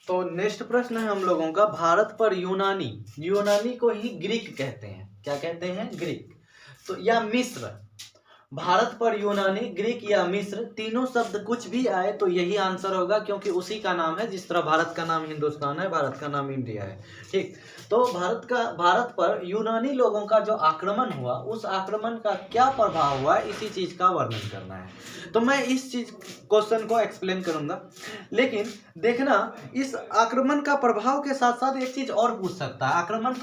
तो नेक्स्ट प्रश्न है हम लोगों का, भारत पर यूनानी, यूनानी को ही ग्रीक कहते हैं, क्या कहते हैं, ग्रीक, तो या मिस्र। भारत पर यूनानी, ग्रीक या मिस्र, तीनों शब्द कुछ भी आए तो यही आंसर होगा, क्योंकि उसी का नाम है। जिस तरह भारत का नाम हिंदुस्तान है, भारत का नाम इंडिया है, ठीक। तो भारत पर यूनानी लोगों का जो आक्रमण हुआ, उस आक्रमण का क्या प्रभाव हुआ, इसी चीज का वर्णन करना है। तो मैं इस चीज क्वेश्चन को एक्सप्लेन करूंगा, लेकिन देखना इस आक्रमण का प्रभाव के साथ साथ एक चीज और पूछ सकता है। आक्रमण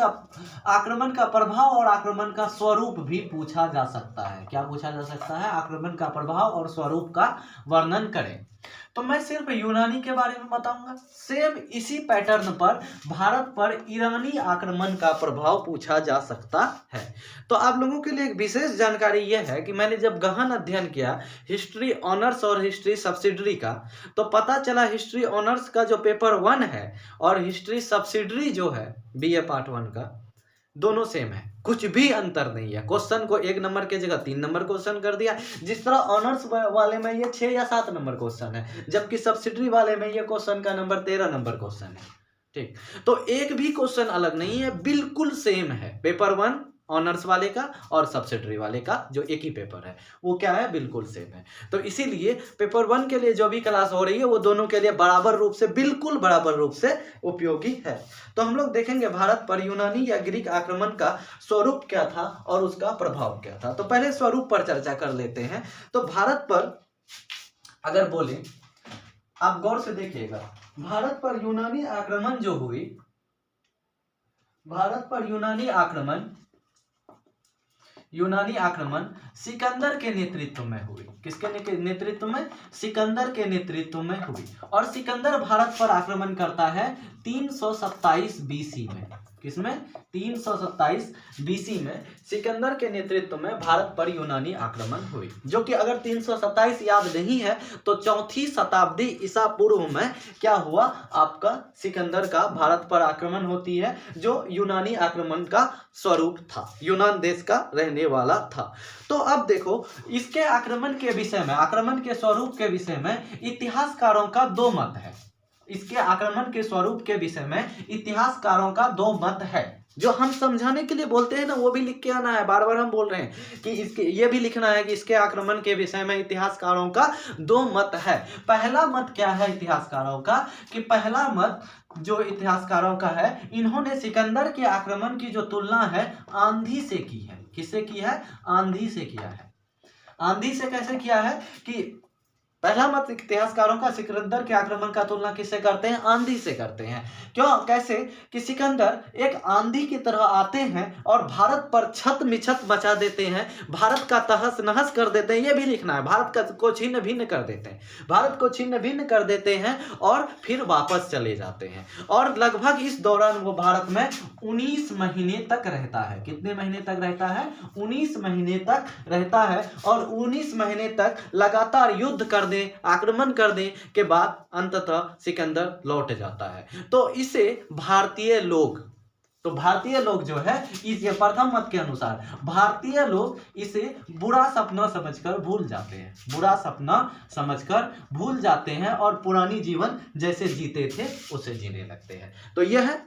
का प्रभाव और आक्रमण का स्वरूप भी पूछा जा सकता है। क्या पूछा जा सकता है? आक्रमण का प्रभाव और स्वरूप का वर्णन करें। तो मैं सिर्फ यूनानी के बारे में बताऊंगा। सेम इसी पैटर्न पर भारत पर ईरानी आक्रमण का प्रभाव पूछा जा सकता है। तो आप लोगों के लिए एक विशेष जानकारी यह है कि मैंने जब गहन अध्ययन किया हिस्ट्री ऑनर्स और हिस्ट्री सब्सिडरी का, तो पता चला हिस्ट्री ऑनर्स का जो पेपर 1 है और हिस्ट्री सब्सिडरी जो है बीए पार्ट 1 का, दोनों सेम है, कुछ भी अंतर नहीं है। क्वेश्चन को 1 नंबर के जगह 3 नंबर क्वेश्चन कर दिया। जिस तरह ऑनर्स वाले में ये 6 या 7 नंबर क्वेश्चन है, जबकि सब्सिडरी वाले में ये क्वेश्चन का नंबर 13 नंबर क्वेश्चन है, ठीक। तो एक भी क्वेश्चन अलग नहीं है, बिल्कुल सेम है। पेपर 1 ऑनर्स वाले का और सब्सिडरी वाले का जो एक ही पेपर है, वो क्या है, बिल्कुल सेम है। तो इसीलिए पेपर 1 के लिए जो भी क्लास हो रही है वो दोनों के लिए बराबर रूप से, बिल्कुल बराबर रूप से उपयोगी है। तो हम लोग देखेंगे भारत पर यूनानी या ग्रीक आक्रमण का स्वरूप क्या था और उसका प्रभाव क्या था। तो पहले स्वरूप पर चर्चा कर लेते हैं। तो भारत पर अगर बोले, आप गौर से देखिएगा, भारत पर यूनानी आक्रमण जो हुई, भारत पर यूनानी आक्रमण सिकंदर के नेतृत्व में हुई। किसके नेतृत्व में? सिकंदर के नेतृत्व में हुई। और सिकंदर भारत पर आक्रमण करता है 327 बीसी में। किसमें? 327 बीसी में सिकंदर के नेतृत्व में भारत पर यूनानी आक्रमण हुई, जो कि अगर 327 याद नहीं है तो 4वीं शताब्दी ईसा पूर्व में क्या हुआ, आपका सिकंदर का भारत पर आक्रमण होती है, जो यूनानी आक्रमण का स्वरूप था, यूनान देश का रहने वाला था। तो अब देखो, इसके आक्रमण के विषय में, आक्रमण के स्वरूप के विषय में इतिहासकारों का 2 मत है। इसके आक्रमण के स्वरूप के विषय में इतिहासकारों का 2 मत है। जो हम समझाने के लिए बोलते हैं ना, वो भी लिख के आना है। बार बार हम बोल रहे हैं कि इसके, ये भी लिखना है कि इसके आक्रमण के विषय में इतिहासकारों का 2 मत है। पहला मत क्या है इतिहासकारों का, कि पहला मत जो इतिहासकारों का है, इन्होंने सिकंदर के आक्रमण की जो तुलना है आंधी से की है। किससे की है? आंधी से किया है। आंधी से कैसे किया है कि पहला मत इतिहासकारों का, सिकंदर के आक्रमण का तुलना किससे करते हैं? आंधी से करते हैं। क्यों? कैसे? कि सिकंदर एक आंधी की तरह आते हैं और भारत पर छत मिछत मचा देते हैं, भारत का तहस नहस कर देते हैं। ये भी लिखना है, भारत को छिन्न भिन्न कर देते हैं, भारत को छिन्न भिन्न कर देते हैं और फिर वापस चले जाते हैं। और लगभग इस दौरान वो भारत में 19 महीने तक रहता है। कितने महीने तक रहता है? 19 महीने तक रहता है। और 19 महीने तक लगातार युद्ध कर दे, आक्रमण कर दे के बाद अंततः सिकंदर लौट जाता है। तो इसे भारतीय लोग जो है, इस प्रथम मत के अनुसार भारतीय लोग इसे बुरा सपना समझकर भूल जाते हैं, बुरा सपना समझकर भूल जाते हैं और पुरानी जीवन जैसे जीते थे उसे जीने लगते हैं। तो यह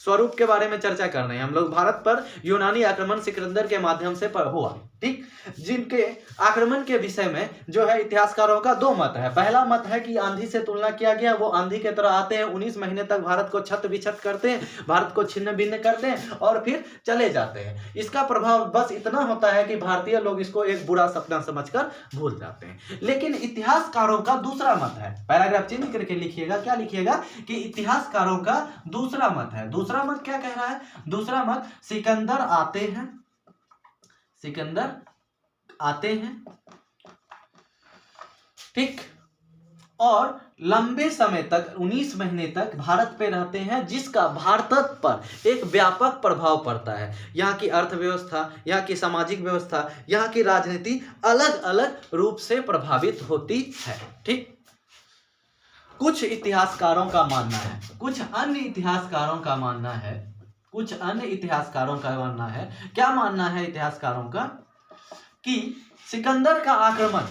स्वरूप के बारे में चर्चा कर रहे हैं हम लोग। भारत पर यूनानी आक्रमण सिकंदर के माध्यम से हुआ, ठीक। जिनके आक्रमण के विषय में जो है इतिहासकारों का 2 मत है। पहला मत है कि आंधी से तुलना किया गया, वो आंधी की तरह आते हैं, 19 महीने तक भारत को छत विछत करते हैं, भारत को छिन्न भिन्न करते हैं और फिर चले जाते हैं। इसका प्रभाव बस इतना होता है कि भारतीय लोग इसको एक बुरा सपना समझकर भूल जाते हैं। लेकिन इतिहासकारों का दूसरा मत है, पैराग्राफ चिन्ह करके लिखिएगा। क्या लिखिएगा? कि इतिहासकारों का दूसरा मत है। दूसरा मत क्या कह रहा है? दूसरा मत, सिकंदर आते हैं, ठीक, और लंबे समय तक 19 महीने तक भारत पे रहते हैं, जिसका भारत पर एक व्यापक प्रभाव पड़ता है। यहाँ की अर्थव्यवस्था, यहाँ की सामाजिक व्यवस्था, यहाँ की राजनीति अलग अलग रूप से प्रभावित होती है, ठीक। कुछ इतिहासकारों का मानना है, कुछ अन्य इतिहासकारों का मानना है, क्या मानना है इतिहासकारों का, कि सिकंदर का आक्रमण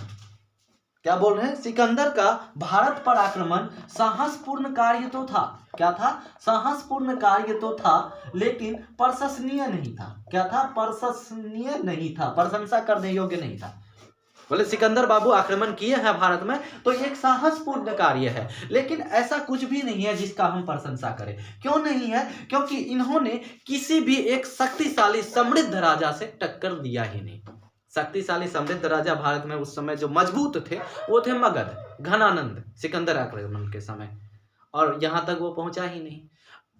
क्या बोल रहे हैं, सिकंदर का भारत पर आक्रमण साहसपूर्ण कार्य तो था। क्या था, साहसपूर्ण कार्य तो था, लेकिन प्रशंसनीय नहीं था। क्या था, प्रशंसनीय नहीं था, प्रशंसा करने योग्य नहीं था। बोले सिकंदर बाबू आक्रमण किए हैं भारत में तो ये एक साहसपूर्ण कार्य है, लेकिन ऐसा कुछ भी नहीं है जिसका हम प्रशंसा करें। क्यों नहीं है, क्योंकि इन्होंने किसी भी एक शक्तिशाली समृद्ध राजा से टक्कर दिया ही नहीं। शक्तिशाली समृद्ध राजा भारत में उस समय जो मजबूत थे वो थे मगध, घनानंद, सिकंदर आक्रमण के समय, और यहां तक वो पहुंचा ही नहीं।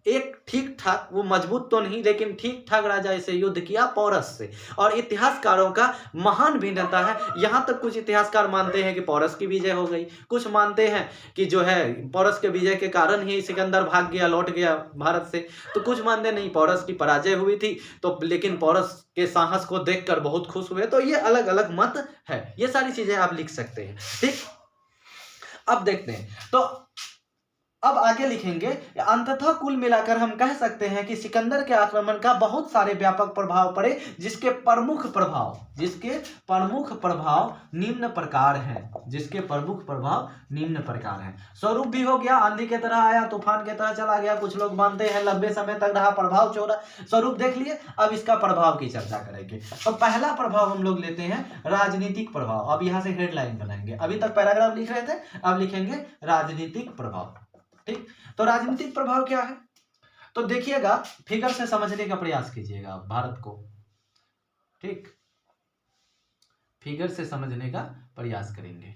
एक ठीक ठाक, वो मजबूत तो नहीं लेकिन ठीक ठाक राजा इसे युद्ध किया पौरस से। और इतिहासकारों का महान भिन्नता है, यहां तक कुछ इतिहासकार मानते हैं कि पौरस की विजय हो गई, कुछ मानते हैं कि जो है पौरस के विजय के कारण ही सिकंदर भाग गया, लौट गया भारत से, तो कुछ मानते नहीं पौरस की पराजय हुई थी, तो लेकिन पौरस के साहस को देखकर बहुत खुश हुए। तो ये अलग अलग मत है, ये सारी चीजें आप लिख सकते हैं। ठीक, अब देखते हैं, तो अब आगे लिखेंगे, अंततः कुल मिलाकर हम कह सकते हैं कि सिकंदर के आक्रमण का बहुत सारे व्यापक प्रभाव पड़े, जिसके प्रमुख प्रभाव निम्न प्रकार हैं। जिसके प्रमुख प्रभाव निम्न प्रकार हैं। स्वरूप भी हो गया, आंधी की तरह आया, तूफान की तरह चला गया, कुछ लोग मानते हैं लंबे समय तक रहा, प्रभाव छोड़ा। स्वरूप देख लिए, अब इसका प्रभाव की चर्चा करेंगे। तो पहला प्रभाव हम लोग लेते हैं राजनीतिक प्रभाव। अब यहां से हेडलाइन बनाएंगे, अभी तक पैराग्राफ लिख रहे थे, अब लिखेंगे राजनीतिक प्रभाव। ठीक, तो राजनीतिक प्रभाव क्या है, तो देखिएगा, फिगर से समझने का प्रयास कीजिएगा भारत को। ठीक, फिगर से समझने का प्रयास करेंगे।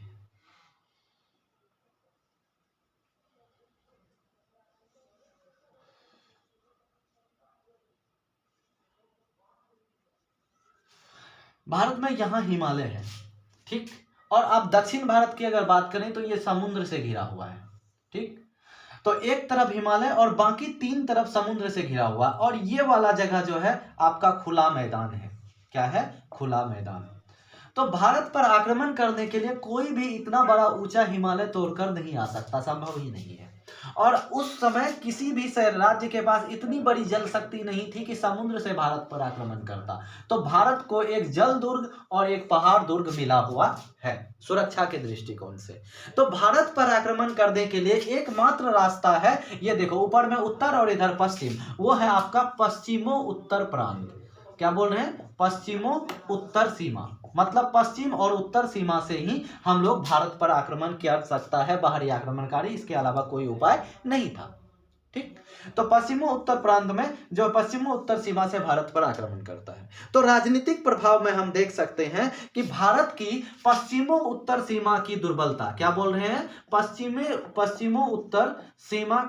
भारत में यहां हिमालय है, ठीक, और आप दक्षिण भारत की अगर बात करें तो ये समुद्र से घिरा हुआ है। ठीक, तो एक तरफ हिमालय और बाकी तीन तरफ समुद्र से घिरा हुआ, और ये वाला जगह जो है आपका खुला मैदान है। क्या है, खुला मैदान। तो भारत पर आक्रमण करने के लिए कोई भी इतना बड़ा ऊंचा हिमालय तोड़कर नहीं आ सकता, संभव ही नहीं है। और उस समय किसी भी राज्य के पास इतनी बड़ी जल शक्ति नहीं थी कि समुद्र से भारत पर आक्रमण करता। तो भारत को एक जल दुर्ग और एक पहाड़ दुर्ग मिला हुआ है सुरक्षा के दृष्टिकोण से। तो भारत पर आक्रमण करने के लिए एकमात्र रास्ता है, ये देखो ऊपर में उत्तर और इधर पश्चिम, वो है आपका पश्चिमो उत्तर प्रांत। क्या बोल रहे हैं, पश्चिमो उत्तर सीमा, मतलब पश्चिम और उत्तर सीमा से ही हम लोग भारत पर आक्रमण कर सकता है बाहरी आक्रमणकारी, इसके अलावा कोई उपाय नहीं था। ठीक, तो पश्चिमो उत्तर प्रांत में जो पश्चिमो उत्तर सीमा से भारत पर आक्रमण करता है। तो राजनीतिक प्रभाव में हम देख सकते हैं कि भारत की पश्चिमो उत्तर सीमा की दुर्बलता, क्या बोल रहे हैं, पश्चिमो उत्तर सीमा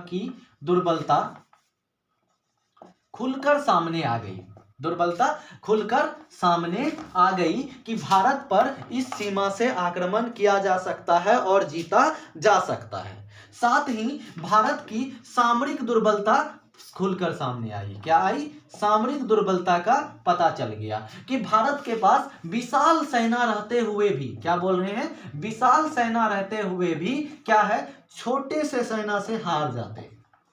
की दुर्बलता खुलकर सामने आ गई। दुर्बलता खुलकर सामने आ गई कि भारत पर इस सीमा से आक्रमण किया जा सकता है और जीता जा सकता है। साथ ही भारत की सामरिक दुर्बलता खुलकर सामने आई। क्या आई, सामरिक दुर्बलता का पता चल गया कि भारत के पास विशाल सेना रहते हुए भी, क्या बोल रहे हैं, विशाल सेना रहते हुए भी क्या है, छोटे से सेना से हार जाते,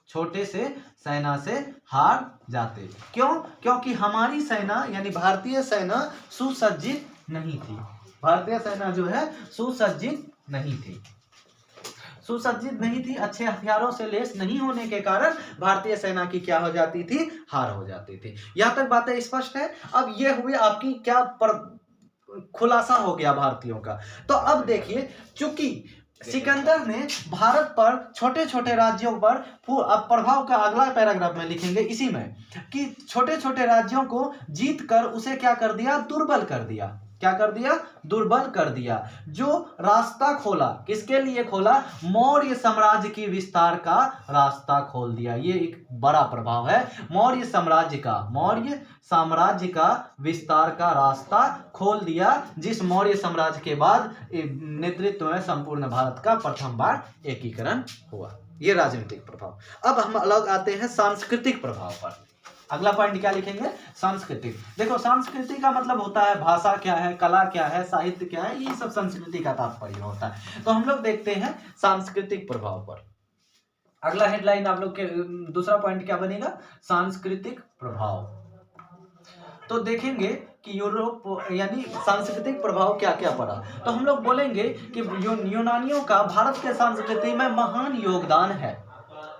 छोटे से सेना से हार जाते। क्यों, क्योंकि हमारी सेना यानी भारतीय सेना सुसज्जित नहीं थी। भारतीय सेना जो है सुसज्जित नहीं थी, अच्छे हथियारों से लेस नहीं होने के कारण भारतीय सेना की क्या हो जाती थी, हार हो जाती थी। यहां तक बातें स्पष्ट है। अब ये हुई आपकी क्या खुलासा हो गया भारतीयों का। तो अब देखिए, चूंकि सिकंदर ने भारत पर छोटे छोटे राज्यों पर, अब प्रभाव का अगला पैराग्राफ में लिखेंगे इसी में, कि छोटे छोटे राज्यों को जीतकर उसे क्या कर दिया, दुर्बल कर दिया। क्या कर दिया, दुर्बल कर दिया। जो रास्ता खोला, किसके लिए खोला, मौर्य साम्राज्य की विस्तार का रास्ता खोल दिया। ये एक बड़ा प्रभाव है, मौर्य साम्राज्य का विस्तार का रास्ता खोल दिया, जिस मौर्य साम्राज्य के बाद नेतृत्व में संपूर्ण भारत का प्रथम बार एकीकरण हुआ। ये राजनीतिक प्रभाव। अब हम अलग आते हैं सांस्कृतिक प्रभाव पर। अगला पॉइंट क्या लिखेंगे, सांस्कृतिक। देखो संस्कृति का मतलब होता है भाषा क्या है, कला क्या है, साहित्य क्या है, ये सब संस्कृति का तात्पर्य होता है। तो हम लोग देखते हैं सांस्कृतिक प्रभाव पर। अगला हेडलाइन आप लोग के दूसरा पॉइंट क्या बनेगा, सांस्कृतिक प्रभाव। तो देखेंगे कि यूरोप यानी सांस्कृतिक प्रभाव क्या क्या पड़ा, तो हम लोग बोलेंगे कि यूनानियों का भारत के संस्कृति में महान योगदान है।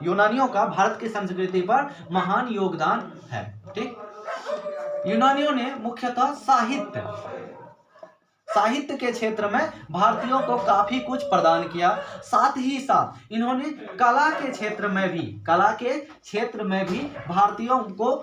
यूनानियों का भारत की संस्कृति पर महान योगदान है। ठीक, यूनानियों ने मुख्यतः साहित्य के क्षेत्र में भारतीयों को काफी कुछ प्रदान किया। साथ ही साथ इन्होंने कला के क्षेत्र में भी भारतीयों को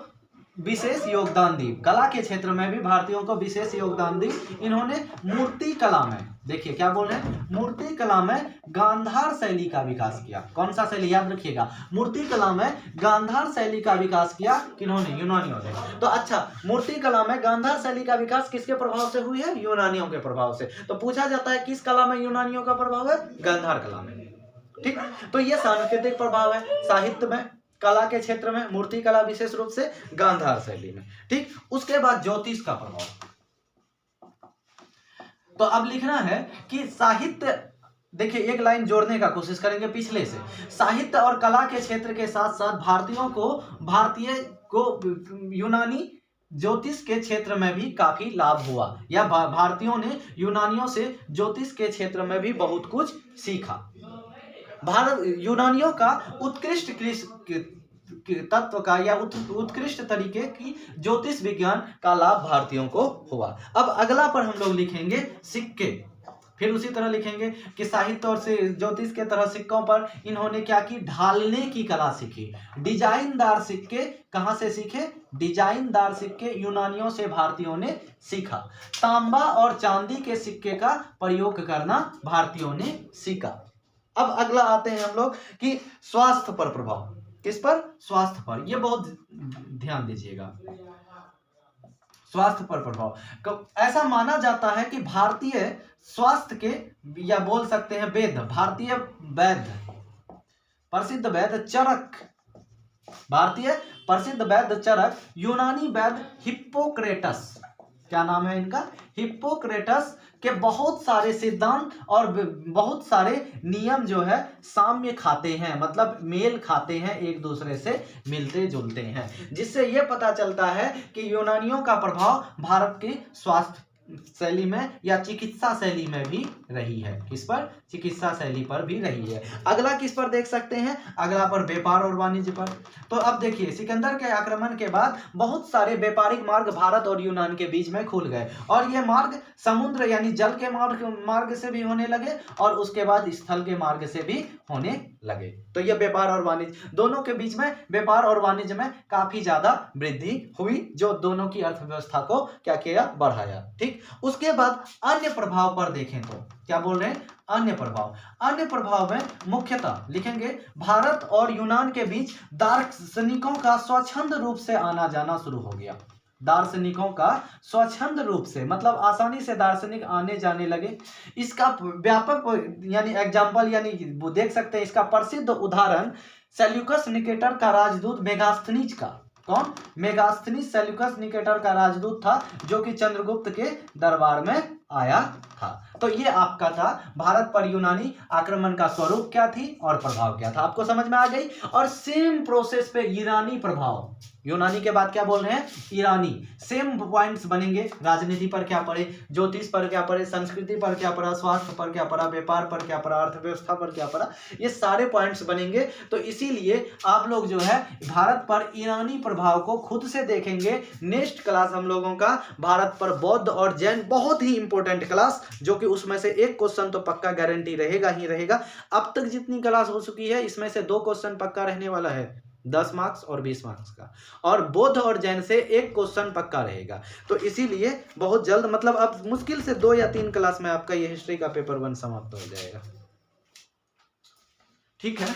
विशेष योगदान दी। कला के क्षेत्र में भी भारतीयों को विशेष योगदान दी। इन्होंने मूर्ति कला में, देखिए क्या बोल रहे हैं, मूर्ति कला में गांधार शैली का विकास किया। कौन सा शैली, याद रखिएगा, मूर्ति कला में गांधार शैली का विकास किया। किन्होंने, यूनानियों ने। तो अच्छा, मूर्ति कला में गांधार शैली का विकास किसके प्रभाव से हुई है, यूनानियों के प्रभाव से। तो पूछा जाता है किस कला में यूनानियों का प्रभाव है, गांधार कला में। ठीक, तो ये सांस्कृतिक प्रभाव है, साहित्य में, कला के क्षेत्र में, मूर्ति कला विशेष रूप से गांधार शैली में। ठीक, उसके बाद ज्योतिष का प्रभाव। तो अब लिखना है कि साहित्य, देखिए एक लाइन जोड़ने का कोशिश करेंगे पिछले से। साहित्य और कला के क्षेत्र के साथ साथ भारतीय को यूनानी ज्योतिष के क्षेत्र में भी काफी लाभ हुआ, या भारतीयों ने यूनानियों से ज्योतिष के क्षेत्र में भी बहुत कुछ सीखा। यूनानियों का उत्कृष्ट तत्व का या उत्कृष्ट तरीके की ज्योतिष विज्ञान का लाभ भारतीयों को हुआ। अब अगला पर हम लोग लिखेंगे सिक्के। फिर उसी तरह लिखेंगे कि साहित्य और ज्योतिष के तरह सिक्कों पर इन्होंने क्या की, ढालने की कला सीखी। डिजाइनदार सिक्के कहां से सीखे, डिजाइनदार सिक्के यूनानियों से भारतीयों ने सीखा। तांबा और चांदी के सिक्के का प्रयोग करना भारतीयों ने सीखा। अब अगला आते हैं हम लोग कि स्वास्थ्य पर प्रभाव। किस पर, स्वास्थ्य पर। ये बहुत ध्यान दीजिएगा, स्वास्थ्य पर प्रभाव। ऐसा माना जाता है कि भारतीय स्वास्थ्य के, या बोल सकते हैं वेद, भारतीय वैद्य, प्रसिद्ध वैद्य चरक, भारतीय प्रसिद्ध वैद्य चरक यूनानी वैद्य हिप्पोक्रेटस, क्या नाम है इनका, हिप्पोक्रेटस के बहुत सारे सिद्धांत और बहुत सारे नियम जो है साम्य खाते हैं, मतलब मेल खाते हैं, एक दूसरे से मिलते जुलते हैं, जिससे यह पता चलता है कि यूनानियों का प्रभाव भारत के स्वास्थ्य शैली में या चिकित्सा शैली में भी रही है। किस पर, चिकित्सा शैली पर भी रही है। अगला किस पर देख सकते हैं, अगला पर व्यापार और वाणिज्य पर। तो अब देखिए, सिकंदर के आक्रमण के बाद बहुत सारे व्यापारिक मार्ग भारत और यूनान के बीच में खुल गए, और ये मार्ग समुद्र यानी जल के मार्ग से भी होने लगे और उसके बाद स्थल के मार्ग से भी होने लगे। तो ये व्यापार और वाणिज्य, दोनों के बीच में व्यापार और वाणिज्य में काफी ज्यादा वृद्धि हुई, जो दोनों की अर्थव्यवस्था को क्या किया, बढ़ाया। ठीक, उसके बाद अन्य प्रभाव पर देखें तो क्या बोल रहे हैं, अन्य प्रभाव। अन्य प्रभाव में मुख्यतः लिखेंगे भारत और यूनान के बीच दार्शनिकों का स्वच्छंद रूप से आना जाना शुरू हो गया। दार्शनिकों का स्वच्छंद रूप से, मतलब आसानी से दार्शनिक आने जाने लगे। इसका व्यापक यानी एग्जाम्पल, यानी देख सकते हैं, इसका प्रसिद्ध उदाहरण सेल्यूकस निकेटर का राजदूत मेगास्थनीज का। कौन, मेगास्थनीज सेल्यूकस निकेटर का राजदूत था, जो कि चंद्रगुप्त के दरबार में आया था। तो ये आपका था भारत पर यूनानी आक्रमण का स्वरूप क्या थी और प्रभाव क्या था, आपको समझ में आ गई। और सेम प्रोसेस पे ईरानी प्रभाव, यूनानी के बाद क्या बोल रहे हैं, ईरानी। सेम पॉइंट्स बनेंगे, राजनीति पर क्या पढ़े, ज्योतिष पर क्या पढ़े, संस्कृति पर क्या पढ़ा, स्वास्थ्य पर क्या पढ़ा, व्यापार पर क्या पढ़ा, अर्थव्यवस्था पर क्या पढ़ा, ये सारे पॉइंट्स बनेंगे। तो इसीलिए आप लोग जो है भारत पर ईरानी प्रभाव को खुद से देखेंगे। नेक्स्ट क्लास हम लोगों का भारत पर बौद्ध और जैन, बहुत ही इंपॉर्टेंट क्लास, जो कि उसमें से एक क्वेश्चन तो पक्का गारंटी रहेगा ही रहेगा। अब तक जितनी क्लास हो चुकी है, इसमें से 2 क्वेश्चन पक्का रहने वाला है, 10 मार्क्स और 20 मार्क्स का, और बौद्ध और जैन से 1 क्वेश्चन पक्का रहेगा। तो इसीलिए बहुत जल्द, मतलब अब मुश्किल से 2 या 3 क्लास में आपका ये हिस्ट्री का पेपर 1 समाप्त हो जाएगा। ठीक है।